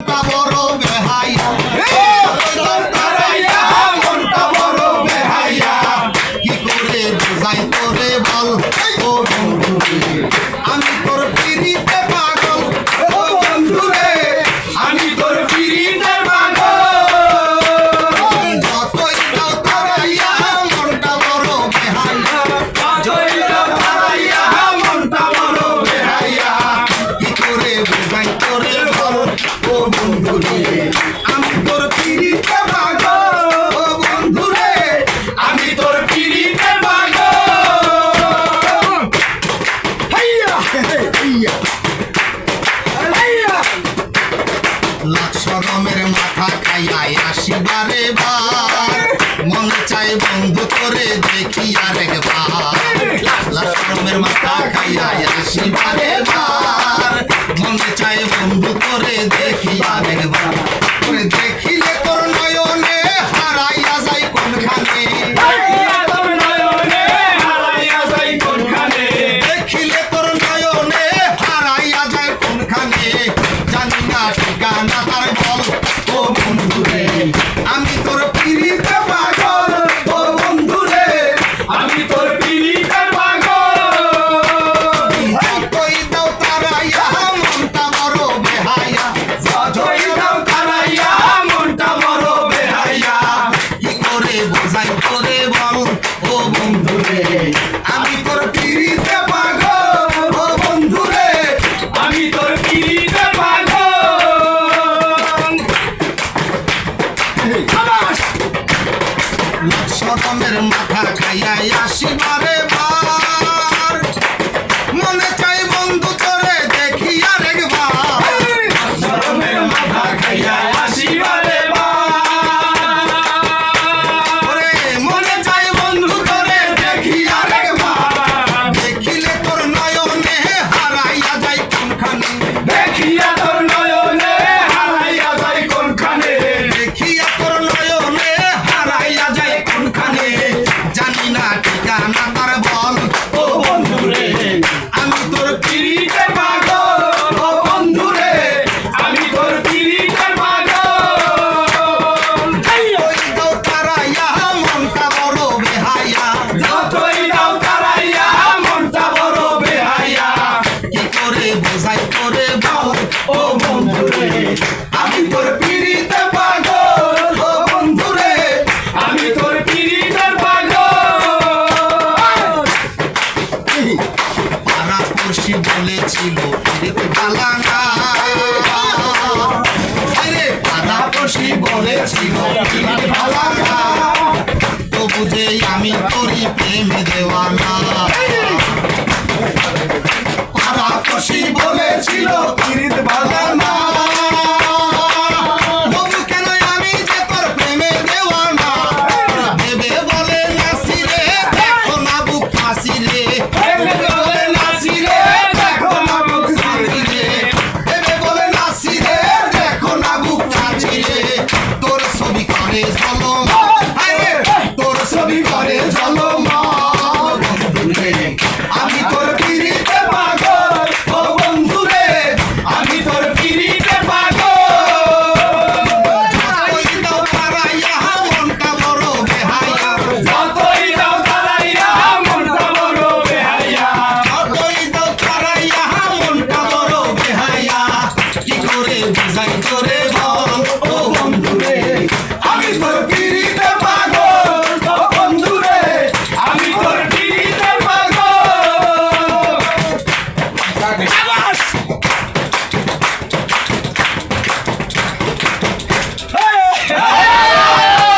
বড় বেহাইয়া কি করে বোঝাই তোরে বল ও বন্ধু আমি তোর পিড়িতে পাগল ও বন্ধু রে আমি তোর পিড়িতে পাগল যতই দাও তারাইয়া মনটা বড় বেহাইয়া যতই দাও তারাইয়া মনটা বড় বেহাইয়া কি করে বোঝাই তোরে বল ও বন্ধু রে আমি তোর পিড়িতে পাগল ও বন্ধু রে আমি তোর পিড়িতে পাগল হাইয়া হাইয়া হাইয়া লাখ রমের মাথা খাইয়াই আসিবারে বার মনে চাই বন্ধু করে দেখি আরেকবার লাখ রমের মাথা খাইয়াই আসিবারে বার মনে চাই বন্ধু করে দেখি আরেকবার করে দেখিলে তোর নয়নে হারাইয়া যাই কোনখানে দেখিয়া তোর নয়নে হারাইয়া যাই কোনখানে দেখিলে তোর নয়নে হারাইয়া যায় কোনখানে জানি না ঠিকানা তার বল ও বন্ধু রে আমি তোর পিড়িতে পাগল ও বন্ধু রে আমি তোর পিড়িতে পাগল যতই দাও তারাইয়া মনটা বড় বেহাইয়া যতই দাও তারাইয়া মনটা বড় বেহাইয়া কি করে বোঝাই তোরে বল ও বন্ধু রে আমি তোর পিড়িতে পাগল ও বন্ধু রে আমি তোর পিড়িতে পাগল খালাস সদমের মাথা খাইয়াই আসিবারে বার মনে চাই বন্ধু তোরে দেখি আরেকবার শরমের মাথা খাইয়া আসিবারে ওরে মনে চাই বন্ধু তোরে দেখি আরেকবার দেখিলে তোর নয়নে হারাইয়া যাই কোনখানে দেখিয়া তোর নয়নে হারাইয়া যাই কোনখানে দেখিয়া তোর নয়নে হারাইয়া যাই কোনখানে জানি না ঠিকানা তার বল ও বন্ধু রে আমি তোর পিড়িতে পাগল ও বন্ধু রে আমি তোর পিড়িতে পাগল ওই দাও তারাইয়া মনটা বড় বেহাইয়া যতই দাও তারাইয়া মনটা বড় বেহাইয়া কি করে বোঝাই করে বল ও বন্ধু রে আমি তোর পিড়িতে পাগল ও বন্ধু রে আমি তোর পিড়িতে পাগল পাড়া পড়শি বলেছিল পিড়িতে ভালা না আরে পাড়া পড়শি বলেছিল পিড়িতে ভালা না তো বুঝে আমি তোরই প্রেমে দেওয়ানা পাড়া পড়শি বলেছিল পিড়িতে ভালা না